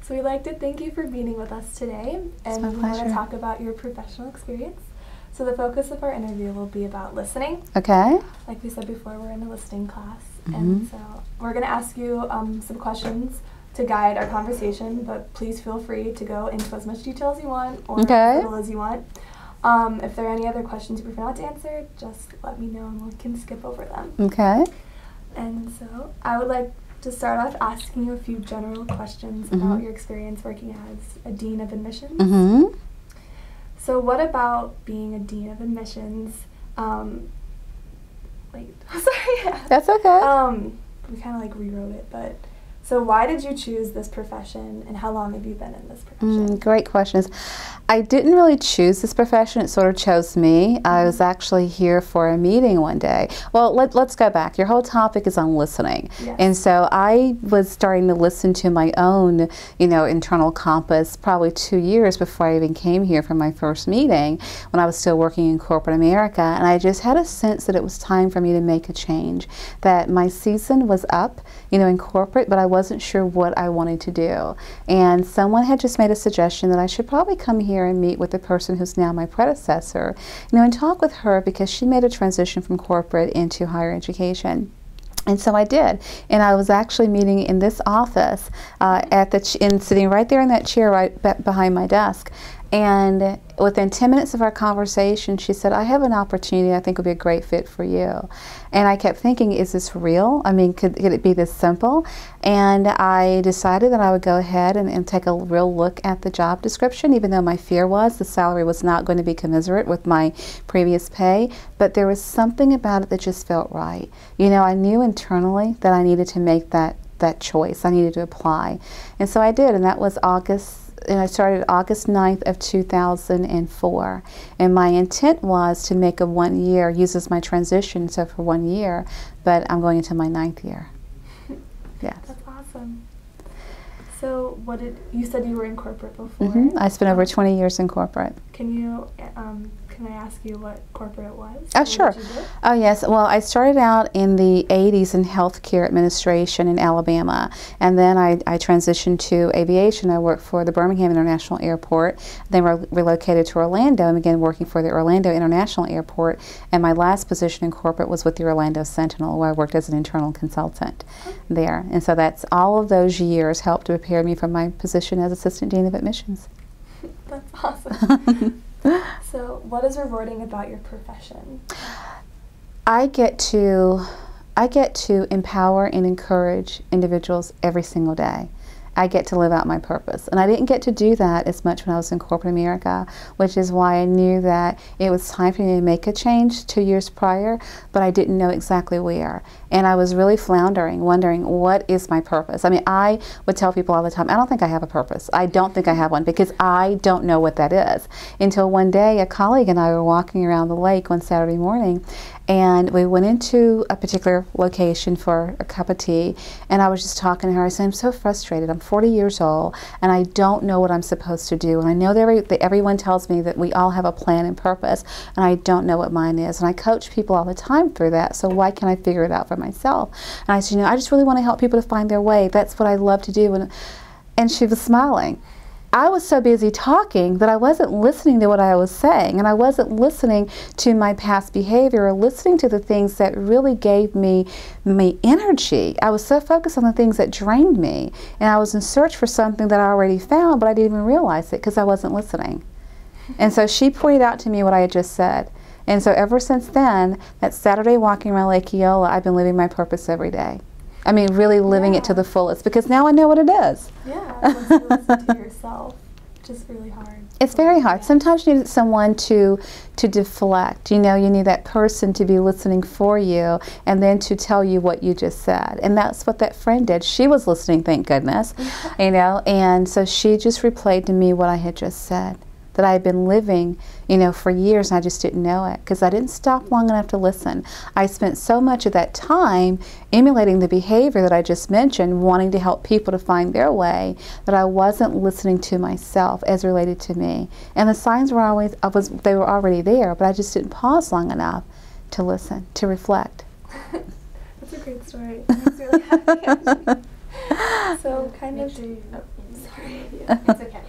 So we'd like to thank you for being with us today, and we want to talk about your professional experience. So the focus of our interview will be about listening. Okay. Like we said before, we're in a listening class, and so we're going to ask you some questions to guide our conversation, but please feel free to go into as much detail as you want or as little as you want. If there are any other questions you prefer not to answer, just let me know and we can skip over them. Okay. And so I would like to start off asking you a few general questions about your experience working as a dean of admissions. So what about being a dean of admissions? Wait, sorry. That's okay. We kind of like rewrote it, but so why did you choose this profession, and how long have you been in this profession? Great questions. I didn't really choose this profession, it sort of chose me. I was actually here for a meeting one day. Well, let's go back. Your whole topic is on listening. Yes. And so I was starting to listen to my own, internal compass probably 2 years before I even came here for my first meeting when I was still working in corporate America. And I just had a sense that it was time for me to make a change, that my season was up, in corporate, but I wasn't sure what I wanted to do. And someone had just made a suggestion that I should probably come here and meet with the person who's now my predecessor, and talk with her because she made a transition from corporate into higher education. And so I did, and I was actually meeting in this office, sitting right there in that chair right behind my desk. And within 10 minutes of our conversation, she said, I have an opportunity I think would be a great fit for you. And I kept thinking, is this real? I mean, could it be this simple? And I decided that I would go ahead and take a real look at the job description, even though my fear was the salary was not going to be commensurate with my previous pay. But there was something about it that just felt right. I knew internally that I needed to make that choice. I needed to apply. And so I did, and that was August. And I started August 9th of 2004. And my intent was to make a 1 year, use as my transition, so for 1 year, but I'm going into my 9th year. Yes. That's awesome. So you said you were in corporate before? I spent over 20 years in corporate. Can I ask you what corporate was? Oh, sure. Oh, yes. Well, I started out in the 80s in healthcare administration in Alabama, and then I transitioned to aviation. I worked for the Birmingham International Airport, then relocated to Orlando and began working for the Orlando International Airport, and my last position in corporate was with the Orlando Sentinel, where I worked as an internal consultant there. And so that's all of those years helped to prepare me for my position as Assistant Dean of Admissions. That's awesome. So what is rewarding about your profession? I get to empower and encourage individuals every single day. I get to live out my purpose. And I didn't get to do that as much when I was in corporate America, which is why I knew that it was time for me to make a change 2 years prior, but I didn't know exactly where. And I was really floundering, wondering, what is my purpose? I mean, I would tell people all the time, I don't think I have a purpose. I don't think I have one, because I don't know what that is. Until one day, a colleague and I were walking around the lake one Saturday morning, and we went into a particular location for a cup of tea, and I was just talking to her. I said, I'm so frustrated. I'm 40 years old, and I don't know what I'm supposed to do. And I know that everyone tells me that we all have a plan and purpose, and I don't know what mine is. And I coach people all the time through that, so why can't I figure it out for myself? And I said, I just really want to help people to find their way. That's what I love to do. And she was smiling. I was so busy talking that I wasn't listening to what I was saying, and I wasn't listening to my past behavior or listening to the things that really gave me energy. I was so focused on the things that drained me, and I was in search for something that I already found, but I didn't even realize it because I wasn't listening. And so she pointed out to me what I had just said. And so ever since then, that Saturday walking around Lake Eola, I've been living my purpose every day. I mean, really living it to the fullest, because now I know what it is. Yeah, once you listen to yourself, which is really hard. It's very hard. Sometimes you need someone to deflect. You need that person to be listening for you and then to tell you what you just said. And that's what that friend did. She was listening, thank goodness, and so she just replayed to me what I had just said, that I had been living, for years, and I just didn't know it because I didn't stop long enough to listen. I spent so much of that time emulating the behavior that I just mentioned, wanting to help people to find their way, that I wasn't listening to myself as related to me. And the signs were they were already there, but I just didn't pause long enough to listen, to reflect. That's a great story. It makes me really happy. So sorry. Yeah, it's okay.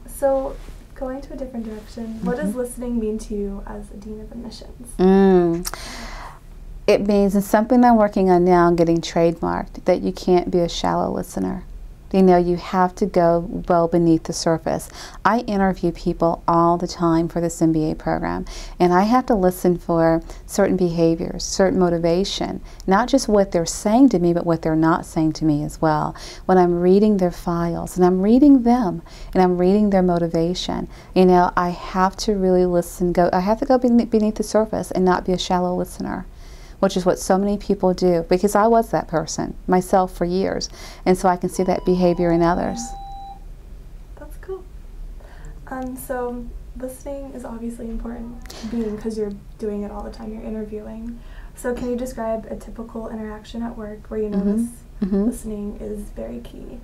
So, going to a different direction, what does listening mean to you as a Dean of Admissions? It means, it's something I'm working on now, getting trademarked, that you can't be a shallow listener. You know, you have to go well beneath the surface. I interview people all the time for this MBA program, and I have to listen for certain behaviors, certain motivation, not just what they're saying to me, but what they're not saying to me as well. When I'm reading their files, and I'm reading them, and I'm reading their motivation, you know, I have to really listen, I have to go beneath the surface and not be a shallow listener, which is what so many people do, because I was that person myself for years, and so I can see that behavior in others. That's cool. So listening is obviously important, because you're doing it all the time, you're interviewing. So can you describe a typical interaction at work where you notice listening is very key?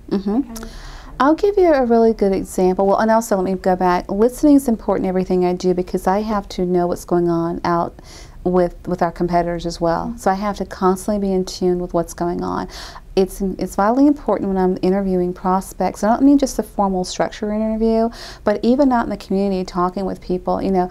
I'll give you a really good example. Well, and also let me go back. Listening is important in everything I do, because I have to know what's going on out with our competitors as well. So I have to constantly be in tune with what's going on. It's vitally important when I'm interviewing prospects. I don't mean just the formal structure interview, but even out in the community talking with people, you know,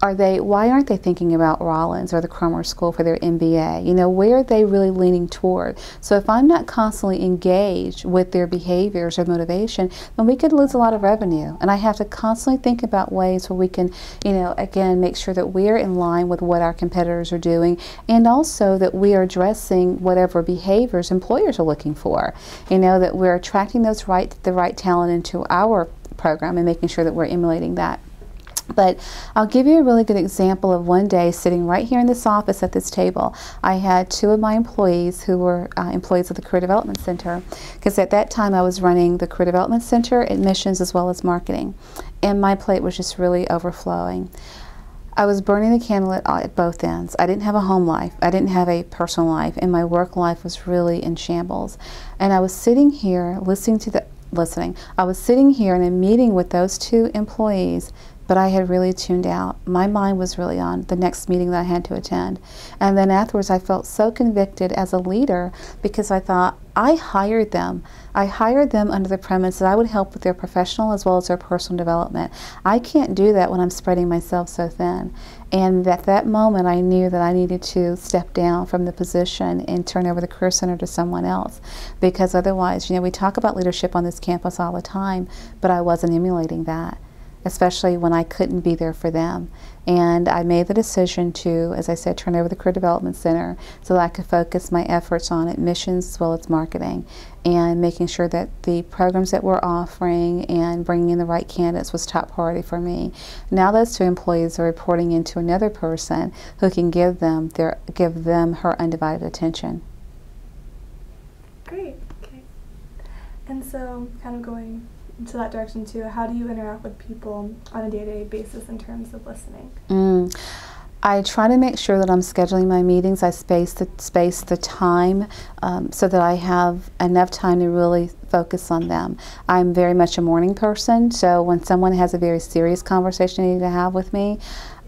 why aren't they thinking about Rollins or the Cromer School for their MBA? You know, where are they really leaning toward? So if I'm not constantly engaged with their behaviors or motivation, then we could lose a lot of revenue. And I have to constantly think about ways where we can, you know, again, make sure that we're in line with what our competitors are doing, and also that we are addressing whatever behaviors employers are looking for. You know, that we're attracting the right talent into our program and making sure that we're emulating that. But I'll give you a really good example of one day sitting right here in this office at this table. I had two of my employees who were employees of the Career Development Center, because at that time I was running the Career Development Center, admissions, as well as marketing. And my plate was just really overflowing. I was burning the candle at both ends. I didn't have a home life. I didn't have a personal life, and my work life was really in shambles. And I was sitting here I was sitting here in a meeting with those two employees, but I had really tuned out. My mind was really on the next meeting that I had to attend. And then afterwards I felt so convicted as a leader, because I thought, I hired them. I hired them under the premise that I would help with their professional as well as their personal development. I can't do that when I'm spreading myself so thin. And at that moment I knew that I needed to step down from the position and turn over the Career Center to someone else, because otherwise, you know, we talk about leadership on this campus all the time, but I wasn't emulating that, especially when I couldn't be there for them. And I made the decision to, as I said, turn over the Career Development Center so that I could focus my efforts on admissions as well as marketing, and making sure that the programs that we're offering and bringing in the right candidates was top priority for me. Now those two employees are reporting into another person who can give them her undivided attention. Great. Okay. And so, kind of going to that direction too, how do you interact with people on a day-to-day basis in terms of listening? I try to make sure that I'm scheduling my meetings. I space the time so that I have enough time to really focus on them. I'm very much a morning person, so when someone has a very serious conversation they need to have with me,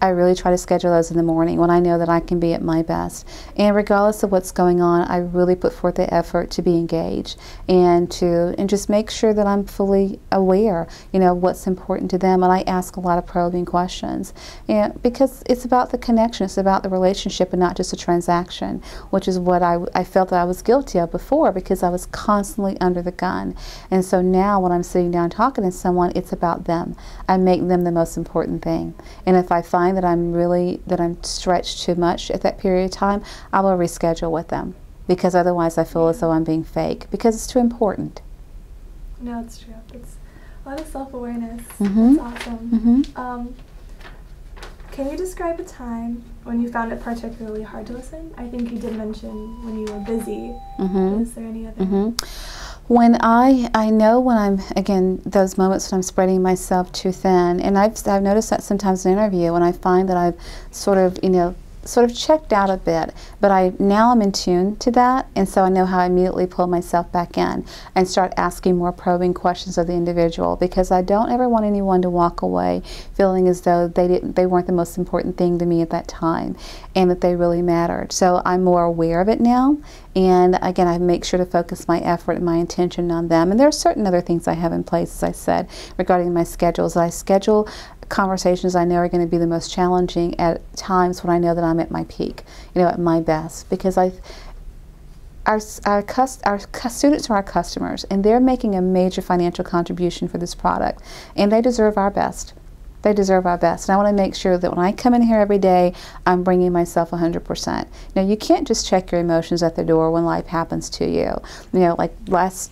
I really try to schedule those in the morning when I know that I can be at my best. And regardless of what's going on, I really put forth the effort to be engaged and just make sure that I'm fully aware, you know, what's important to them. And I ask a lot of probing questions, and because it's about the connection, it's about the relationship, and not just a transaction, which is what I felt that I was guilty of before, because I was constantly under the gun. And so now when I'm sitting down talking to someone, it's about them. I make them the most important thing. And if I find that I'm stretched too much at that period of time, I will reschedule with them, because otherwise I feel as though I'm being fake, because it's too important. No, it's true. It's a lot of self-awareness. That's awesome. Can you describe a time when you found it particularly hard to listen? I think you did mention when you were busy. Is there any other? When I know when I'm, again, those moments when I'm spreading myself too thin, and I've noticed that sometimes in an interview when I find that I've sort of, you know, sort of checked out a bit, but now I'm in tune to that, and so I know how I immediately pull myself back in and start asking more probing questions of the individual, because I don't ever want anyone to walk away feeling as though they weren't the most important thing to me at that time, and that they really mattered. So I'm more aware of it now, and again, I make sure to focus my effort and my intention on them. And there are certain other things I have in place, as I said, regarding my schedules. I schedule conversations I know are going to be the most challenging at times when I know that I'm at my peak, at my best, because our students are our customers, and they're making a major financial contribution for this product, and they deserve our best. They deserve our best. And I want to make sure that when I come in here every day, I'm bringing myself 100%. Now, you can't just check your emotions at the door when life happens to you. Like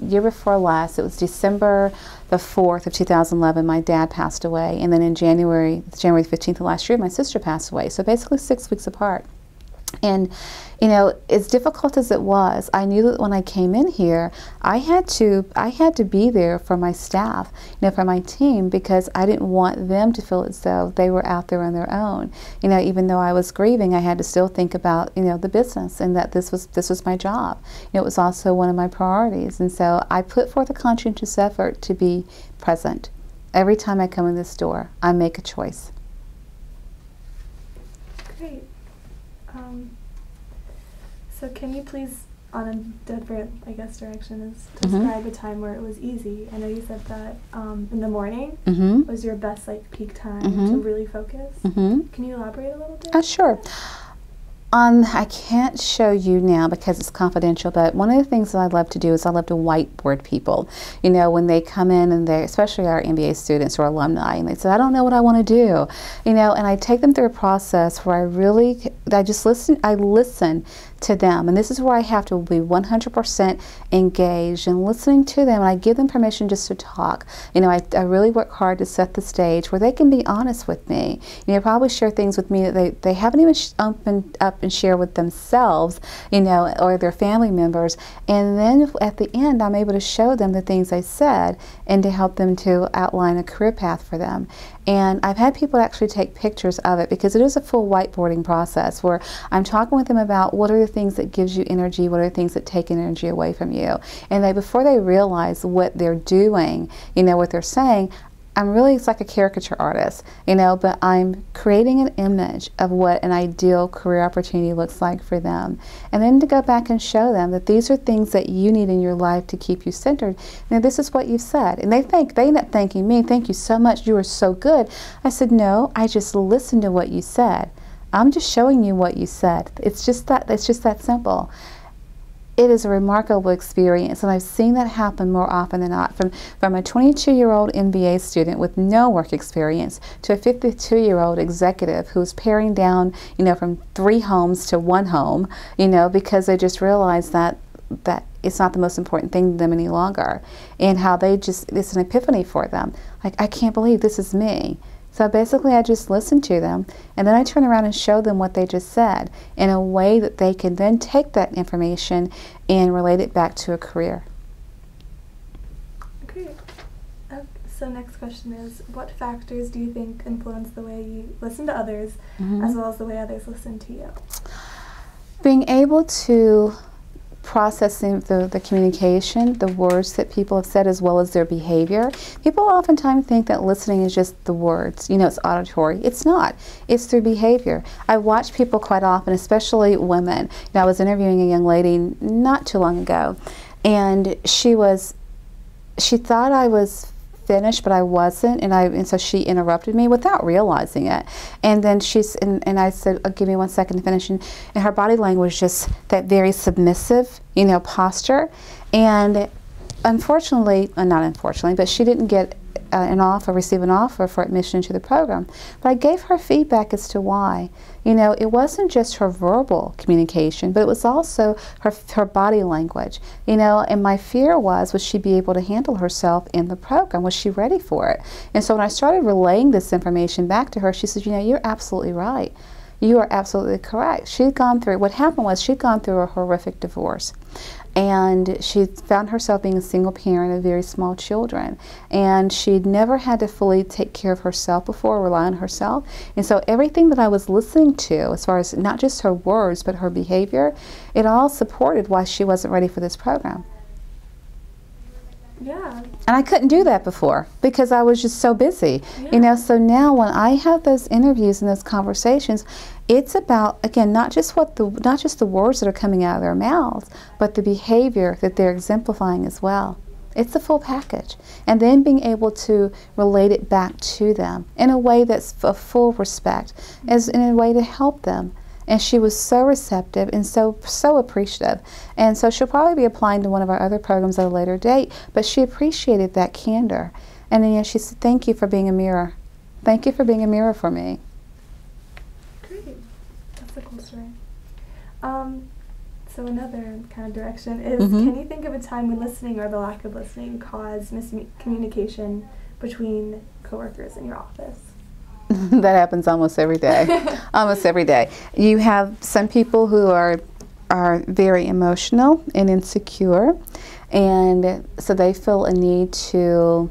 year before last, it was December the 4th of 2011, my dad passed away. And then in January 15th of last year, my sister passed away. So basically 6 weeks apart. And, as difficult as it was, I knew that when I came in here, I had to be there for my staff, for my team, because I didn't want them to feel as though they were out there on their own. Even though I was grieving, I had to still think about, the business, and that this was my job. It was also one of my priorities. And so I put forth a conscientious effort to be present. Every time I come in this door, I make a choice. Great. So can you please, on a different, direction, describe a time where it was easy? I know you said that in the morning was your best, peak time to really focus. Can you elaborate a little bit? Sure. I can't show you now because it's confidential, but one of the things that I love to do is I love to whiteboard people. When they come in, and especially our MBA students or alumni, and they say, I don't know what I want to do, and I take them through a process where I just listen. I listen to them, and this is where I have to be 100% engaged and listening to them, and I give them permission just to talk. I really work hard to set the stage where they can be honest with me. Probably share things with me that they haven't even opened up and share with themselves, or their family members. And then at the end, I'm able to show them the things I said and to help them to outline a career path for them. And I've had people actually take pictures of it, because it is a full whiteboarding process where I'm talking with them about what are the things that gives you energy, what are the things that take energy away from you. And before they realize what they're doing, what they're saying, it's like a caricature artist, but I'm creating an image of what an ideal career opportunity looks like for them. And then to go back and show them that these are things that you need in your life to keep you centered. This is what you've said. And they end up thanking me, thank you so much, you were so good. I said, no, I just listened to what you said. I'm just showing you what you said. It's just that simple. It is a remarkable experience, and I've seen that happen more often than not. From a 22-year-old MBA student with no work experience to a 52-year-old executive who's paring down, from 3 homes to 1 home, because they just realized that it's not the most important thing to them any longer, and how it's an epiphany for them. Like, I can't believe this is me. So basically, I just listen to them, and then I turn around and show them what they just said in a way that they can then take that information and relate it back to a career. Great. So next question is, what factors do you think influence the way you listen to others, as well as the way others listen to you? Being able to processing the communication, the words that people have said, as well as their behavior. People oftentimes think that listening is just the words, it's auditory. It's not. It's through behavior. I watch people quite often, especially women. I was interviewing a young lady not too long ago, and she thought I was finished, but I wasn't, and so she interrupted me without realizing it. And then and I said, oh, give me 1 second to finish, and her body language just that very submissive, posture. And unfortunately, not unfortunately, but she didn't get receive an offer for admission to the program. But I gave her feedback as to why. It wasn't just her verbal communication, but it was also her body language. And my fear was she be able to handle herself in the program? Was she ready for it? And so when I started relaying this information back to her, she said, you're absolutely right. You are absolutely correct. What happened was she'd gone through a horrific divorce. And she found herself being a single parent of very small children. And she'd never had to fully take care of herself before, rely on herself. And so everything that I was listening to, as far as not just her words, but her behavior, it all supported why she wasn't ready for this program. Yeah. And I couldn't do that before because I was just so busy. Yeah. You know, so now when I have those interviews and those conversations, it's about, again, not just the words that are coming out of their mouths, but the behavior that they're exemplifying as well. It's the full package. And then being able to relate it back to them in a way that's of full respect, as in a way to help them. And she was so receptive and so appreciative. And so she'll probably be applying to one of our other programs at a later date, but she appreciated that candor. And then, you know, she said, "Thank you for being a mirror. Thank you for being a mirror for me." Great. That's a cool story. So another kind of direction is, can you think of a time when listening or the lack of listening caused miscommunication between coworkers in your office? That happens almost every day. Almost every day. You have some people who are very emotional and insecure, and so they feel a need to,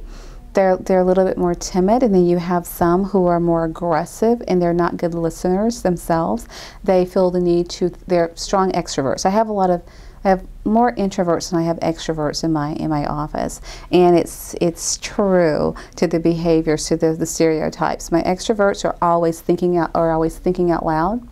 they're a little bit more timid, and then you have some who are more aggressive and they're not good listeners themselves. They feel the need to, they're strong extroverts. I have more introverts than I have extroverts in my office, and it's true to the behaviors, to the stereotypes. My extroverts are always thinking out loud,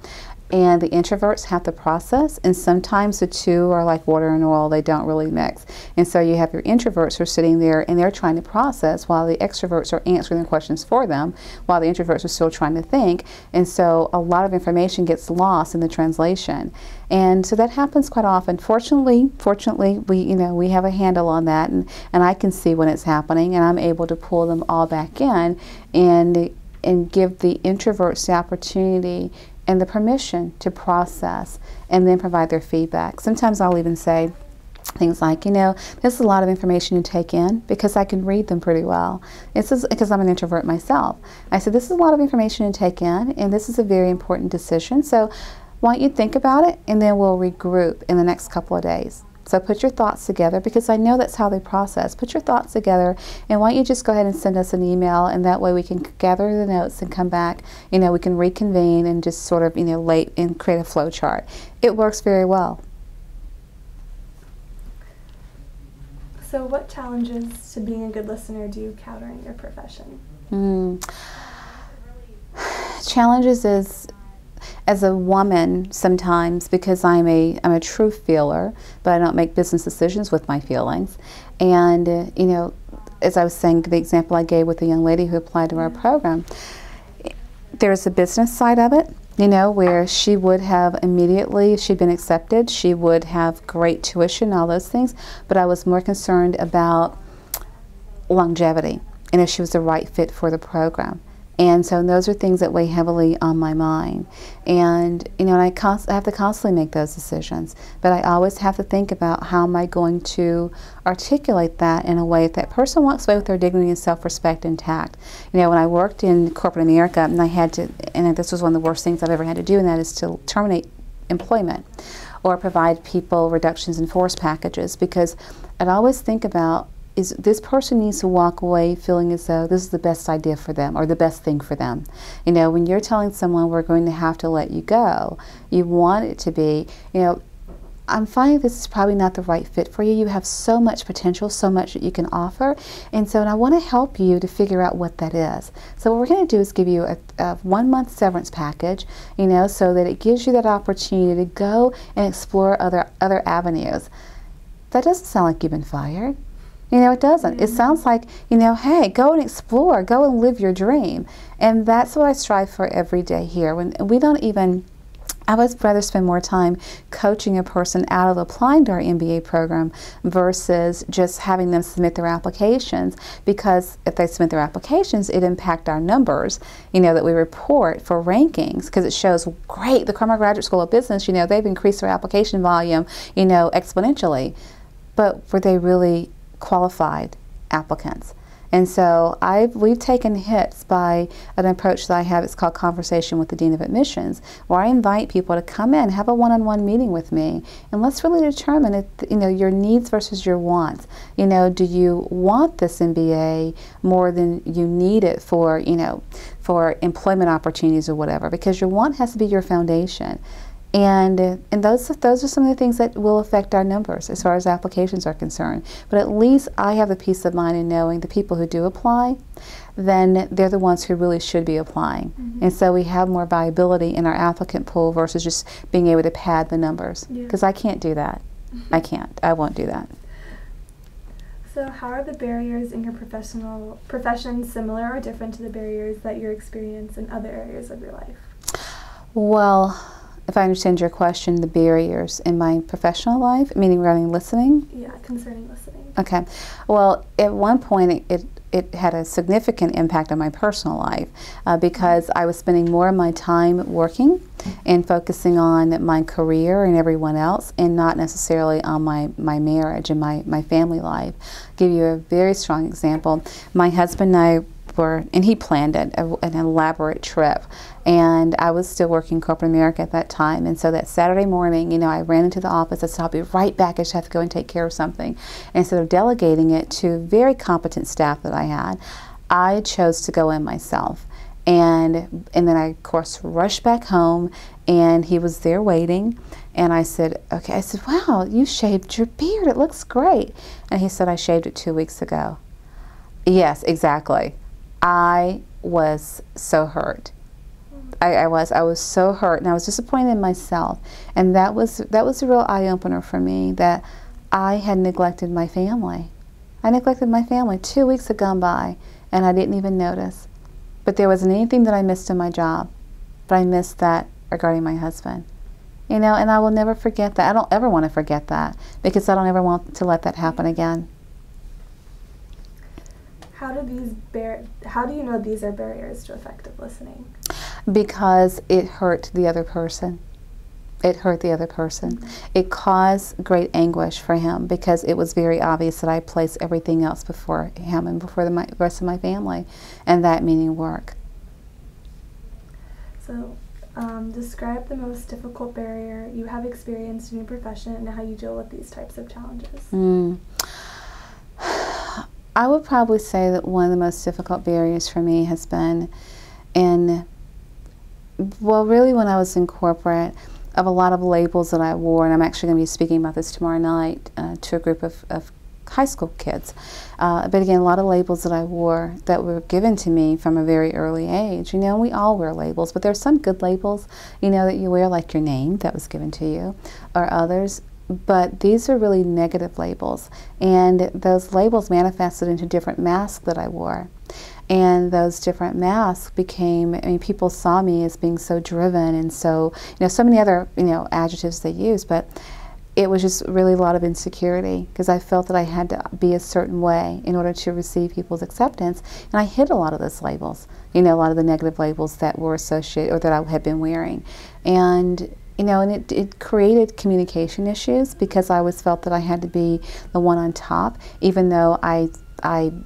and the introverts have to process, and sometimes the two are like water and oil, they don't really mix. And so you have your introverts who are sitting there and they're trying to process while the extroverts are answering the questions for them, while the introverts are still trying to think. And so a lot of information gets lost in the translation. And so that happens quite often. Fortunately, we have a handle on that, and I can see when it's happening, and I'm able to pull them all back in and give the introverts the opportunity and the permission to process and then provide their feedback. Sometimes I'll even say things like, you know, this is a lot of information to take in because I can read them pretty well. This is because I'm an introvert myself. I said, this is a lot of information to take in, and this is a very important decision. So why don't you think about it, and then we'll regroup in the next couple of days. So put your thoughts together, because I know that's how they process. Put your thoughts together, and why don't you just go ahead and send us an email, and that way we can gather the notes and come back. You know, we can reconvene and just sort of, you know, and create a flow chart. It works very well. So what challenges to being a good listener do you encounter in your profession? Challenges is, as a woman, sometimes, because I'm a true feeler, but I don't make business decisions with my feelings. And you know, as I was saying, the example I gave with the young lady who applied to our program, there's a business side of it, you know, where she would have immediately, if she'd been accepted, she would have great tuition, all those things. But I was more concerned about longevity and if she was the right fit for the program. And so those are things that weigh heavily on my mind. And, you know, I have to constantly make those decisions. But I always have to think about how am I going to articulate that in a way that person walks away with their dignity and self-respect intact. You know, when I worked in corporate America, and I had to, and this was one of the worst things I've ever had to do, and that is to terminate employment or provide people reductions in force packages, because I'd always think about, is this person needs to walk away feeling as though this is the best idea for them or the best thing for them. You know, when you're telling someone we're going to have to let you go, you want it to be, you know, I'm finding this is probably not the right fit for you. You have so much potential, so much that you can offer, and so I want to help you to figure out what that is. So what we're going to do is give you a 1-month severance package, you know, so that it gives you that opportunity to go and explore other avenues. That doesn't sound like you've been fired. You know, it doesn't. It sounds like, you know, hey, go and explore, go and live your dream. And that's what I strive for every day here. When we don't even, I would rather spend more time coaching a person out of applying to our MBA program versus just having them submit their applications, because if they submit their applications, it impacts our numbers, you know, that we report for rankings, because it shows, great, the Carmel Graduate School of Business, you know, they've increased their application volume, you know, exponentially. But were they really qualified applicants? And so we've taken hits by an approach that I have. It's called Conversation with the Dean of Admissions, where I invite people to come in, have a one-on-one meeting with me, and let's really determine if, your needs versus your wants. Do you want this MBA more than you need it for, for employment opportunities or whatever? Because your want has to be your foundation. And those are some of the things that will affect our numbers as far as applications are concerned. But at least I have the peace of mind in knowing the people who do apply, then they're the ones who really should be applying. And so we have more viability in our applicant pool versus just being able to pad the numbers. Because I can't do that. I can't. I won't do that. So how are the barriers in your profession similar or different to the barriers that you experience in other areas of your life? Well, if I understand your question, the barriers in my professional life, meaning regarding listening? Yeah, concerning listening. Okay. Well, at one point it had a significant impact on my personal life because I was spending more of my time working and focusing on my career and everyone else, and not necessarily on my marriage and my family life. I'll give you a very strong example. My husband and I and he planned it, an elaborate trip, and I was still working corporate America at that time. And so that Saturday morning, I ran into the office. I said, I'll be right back. I just have to go and take care of something. And instead of delegating it to very competent staff that I had, I chose to go in myself. And then I, of course, rushed back home, and he was there waiting. And I said, okay. I said, wow, you shaved your beard. It looks great. And he said, I shaved it 2 weeks ago. Yes, exactly. I was so hurt. I was so hurt, and I was disappointed in myself. And that was a real eye-opener for me, that I had neglected my family. I neglected my family. 2 weeks had gone by, and I didn't even notice. But there wasn't anything that I missed in my job, but I missed that regarding my husband. And I will never forget that. I don't ever want to forget that, because I don't ever want to let that happen again. How do you know these are barriers to effective listening? Because it hurt the other person. It hurt the other person. It caused great anguish for him, because it was very obvious that I placed everything else before him and before the rest of my family, and that meaning work. So, describe the most difficult barrier you have experienced in your profession and how you deal with these types of challenges. I would probably say that one of the most difficult barriers for me has been really when I was in corporate, of a lot of labels that I wore, and I'm actually going to be speaking about this tomorrow night to a group of high school kids. But again, a lot of labels that I wore that were given to me from a very early age. We all wear labels, but there's some good labels, that you wear, like your name that was given to you, or others. But these are really negative labels, and those labels manifested into different masks that I wore. And those different masks became, people saw me as being so driven, and so, so many other, adjectives they use, but it was just really a lot of insecurity, because I felt that I had to be a certain way in order to receive people's acceptance, and I hid a lot of those labels, a lot of the negative labels that were associated, or that I had been wearing. And and it created communication issues, because I always felt that I had to be the one on top, even though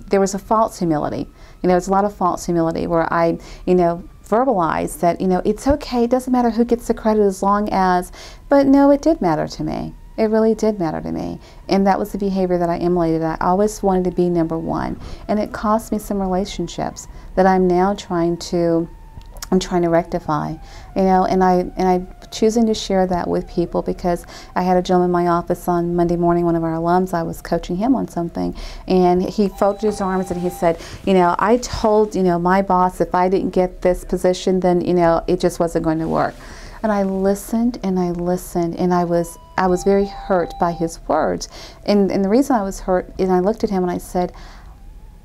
there was a false humility. There was a lot of false humility where I, verbalized that, it's okay, it doesn't matter who gets the credit as long as, but no, it did matter to me. It really did matter to me. And that was the behavior that I emulated. I always wanted to be number one. And it cost me some relationships that I'm now trying to rectify, and I choosing to share that with people, because I had a gentleman in my office on Monday morning, one of our alums, I was coaching him on something, and he folded his arms and he said, I told, my boss, if I didn't get this position, then, it just wasn't going to work. And I listened and I listened, and I was very hurt by his words. And the reason I was hurt is I looked at him and I said,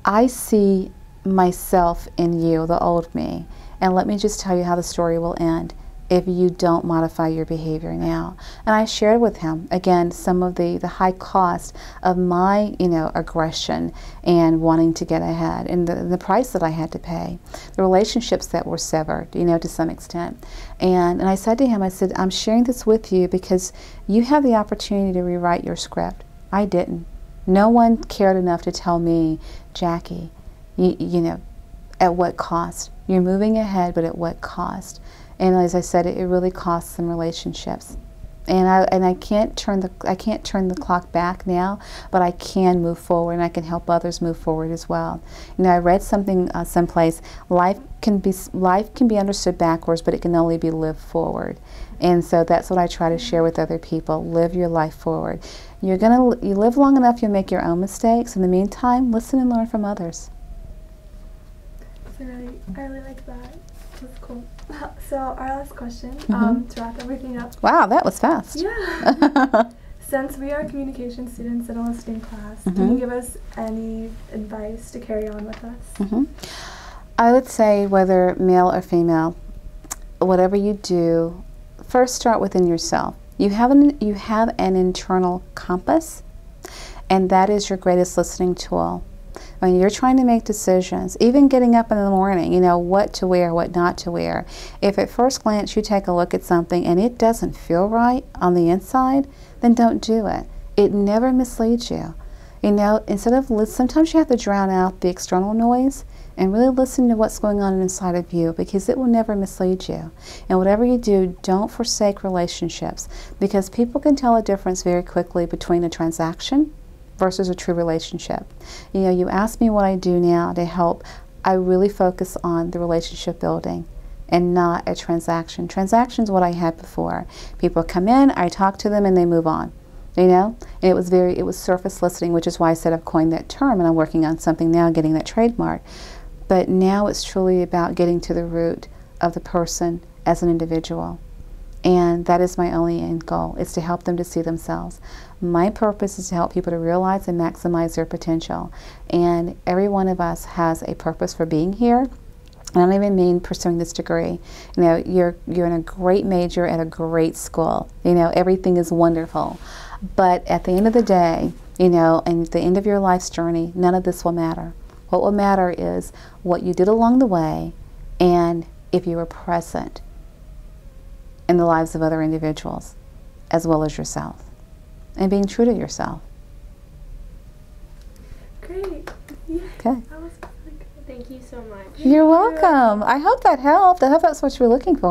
I see myself in you, the old me. And let me just tell you how the story will end if you don't modify your behavior now. And I shared with him, again, some of the high cost of my, aggression and wanting to get ahead, and the price that I had to pay, the relationships that were severed, to some extent. And I said to him, I said, I'm sharing this with you because you have the opportunity to rewrite your script. I didn't. No one cared enough to tell me, Jackie, You know, at what cost? You're moving ahead, but at what cost? And as I said, it really costs some relationships. And I can't turn the clock back now, but I can move forward, and I can help others move forward as well. You know, I read something someplace. Life can be understood backwards, but it can only be lived forward. And so that's what I try to share with other people. Live your life forward. You live long enough, you'll make your own mistakes. In the meantime, listen and learn from others. I really like that. That's cool. So our last question, to wrap everything up. Wow, that was fast. Yeah. Since we are communication students in a listening class, can you give us any advice to carry on with us? I would say, whether male or female, whatever you do, first start within yourself. You have an internal compass, and that is your greatest listening tool. When you're trying to make decisions, even getting up in the morning, you know, what to wear, what not to wear. If at first glance you take a look at something and it doesn't feel right on the inside, then don't do it. It never misleads you. You know, sometimes you have to drown out the external noise and really listen to what's going on inside of you, because it will never mislead you. And whatever you do, don't forsake relationships, because people can tell a difference very quickly between a transaction versus a true relationship. You know, you ask me what I do now to help. I really focus on the relationship building and not a transaction. Transaction's what I had before. People come in, I talk to them, and they move on. You know, and it was surface listening, which is why I said I've coined that term, and I'm working on something now, getting that trademark. But now it's truly about getting to the root of the person as an individual. And that is my only end goal, is to help them to see themselves. My purpose is to help people to realize and maximize their potential. And every one of us has a purpose for being here. And I don't even mean pursuing this degree. You know, you're in a great major at a great school. You know, everything is wonderful. But at the end of the day, you know, and at the end of your life's journey, none of this will matter. What will matter is what you did along the way, and if you were present in the lives of other individuals, as well as yourself, and being true to yourself. Great. Yeah. Okay. That was really good. Thank you so much. You're welcome. I hope that helped. I hope that's what you were looking for.